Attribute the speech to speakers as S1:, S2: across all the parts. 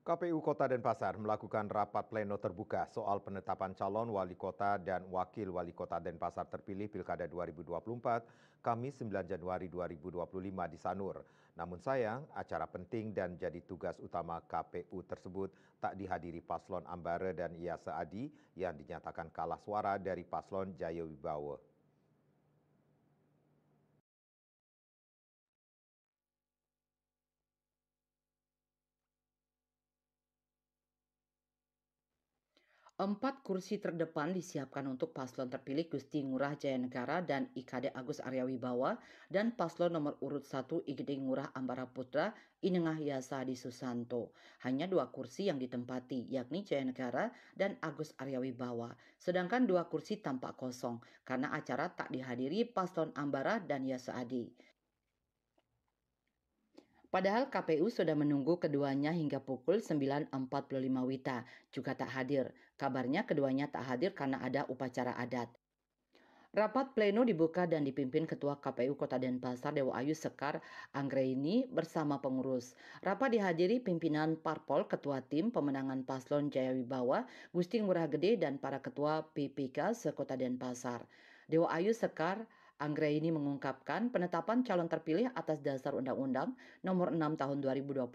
S1: KPU Kota Denpasar melakukan rapat pleno terbuka soal penetapan calon wali kota dan wakil wali kota Denpasar terpilih Pilkada 2024 Kamis 9 Januari 2025 di Sanur. Namun sayang, acara penting dan jadi tugas utama KPU tersebut tak dihadiri Paslon Ambare dan Iyasa Adi yang dinyatakan kalah suara dari Paslon Jaya Wibawa.
S2: Empat kursi terdepan disiapkan untuk paslon terpilih Gusti Ngurah Jayanegara dan IKD Agus Arya Wibawa dan paslon nomor urut 1 IKD Ngurah Ambara Putra Inengah Yasadi Susanto. Hanya dua kursi yang ditempati, yakni Jayanegara dan Agus Arya Wibawa. Sedangkan dua kursi tampak kosong karena acara tak dihadiri paslon Ambara dan Yasa Adi. Padahal KPU sudah menunggu keduanya hingga pukul 9.45 WITA, juga tak hadir. Kabarnya keduanya tak hadir karena ada upacara adat. Rapat pleno dibuka dan dipimpin Ketua KPU Kota Denpasar Dewa Ayu Sekar Anggraini bersama pengurus. Rapat dihadiri pimpinan Parpol, Ketua Tim Pemenangan Paslon Jaya Wibawa, Gusti Ngurah Gede dan para Ketua PPK se-Kota Denpasar. Dewa Ayu Sekar Anggraini mengungkapkan penetapan calon terpilih atas dasar Undang-Undang Nomor 6 Tahun 2020,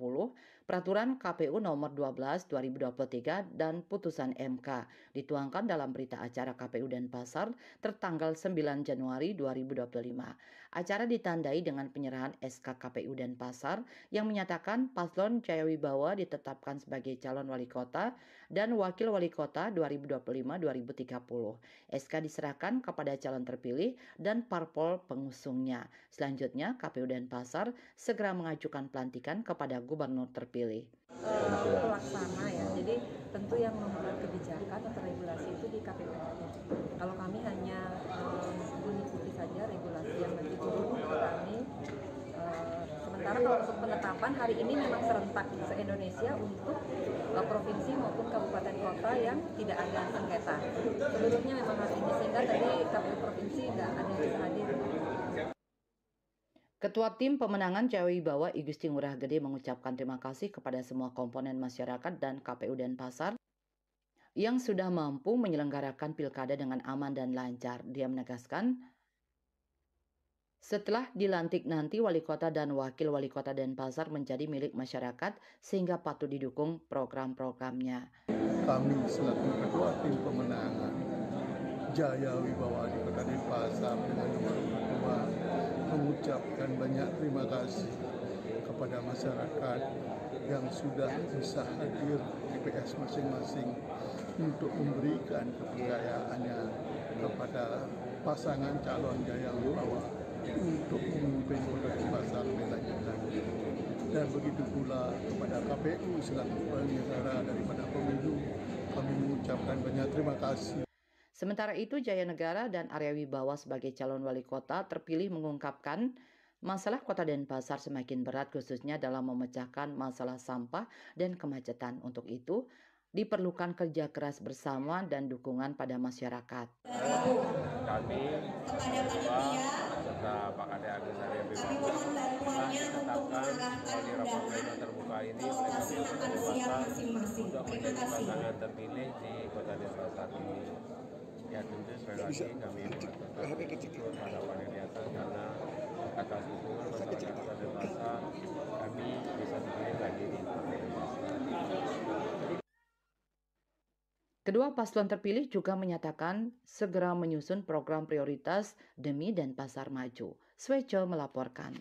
S2: Peraturan KPU Nomor 12 2023 dan Putusan MK dituangkan dalam berita acara KPU Denpasar tertanggal 9 Januari 2025. Acara ditandai dengan penyerahan SK KPU Denpasar yang menyatakan Paslon Jaya Wibawa ditetapkan sebagai calon wali kota dan wakil wali kota 2025-2030. SK diserahkan kepada calon terpilih dan parpol pengusungnya. Selanjutnya, KPU Denpasar segera mengajukan pelantikan kepada gubernur terpilih.
S3: Pelaksana ya, jadi tentu yang membuat kebijakan atau regulasi itu di KPU. Kalau kami hanya mengikuti saja regulasi yang nanti turun ke kami. Sementara kalau untuk penetapan hari ini memang serentak se-Indonesia untuk provinsi maupun kabupaten kota yang tidak ada sengketa. Sebelumnya memang hari ini, sehingga tadi KPU provinsi nggak ada yang bisa hadir.
S2: Ketua Tim Pemenangan Jaya Wibawa I Gusti Ngurah Gede mengucapkan terima kasih kepada semua komponen masyarakat dan KPU Denpasar yang sudah mampu menyelenggarakan pilkada dengan aman dan lancar. Dia menegaskan, setelah dilantik nanti wali kota dan wakil wali kota Denpasar menjadi milik masyarakat sehingga patut didukung program-programnya.
S4: Kami selaku Ketua Tim Pemenangan Jaya Wibawa di Kota Denpasar dengan nomor 2 mengucapkan banyak terima kasih kepada masyarakat yang sudah bisa hadir di TPS masing-masing untuk memberikan kepercayaannya kepada pasangan calon Jaya Wibawa untuk memimpin Kota Denpasar lebih lanjut lagi. Dan begitu pula kepada KPU selaku penyelenggara daripada pemilu, kami mengucapkan banyak terima kasih.
S2: Sementara itu, Jayanegara dan Arya Wibawa sebagai calon wali kota terpilih mengungkapkan masalah Kota Denpasar semakin berat khususnya dalam memecahkan masalah sampah dan kemacetan. Untuk itu, diperlukan kerja keras bersama dan dukungan pada masyarakat.
S5: Kami serta Pak Kade Agus Arya Wibawa telah ditetapkan melalui rapat pleno terbuka ini oleh KPU Kota Denpasar untuk menjadi pasangan terpilih di Kota Denpasar ini. Ya tentu sekali lagi kami mengaturkan bersyukur pada Wanita karena atas dukungan masyarakat Kota Denpasar kami bisa terpilih lagi di Kota Denpasar.
S2: Kedua paslon terpilih juga menyatakan segera menyusun program prioritas demi Denpasar maju. Swece melaporkan.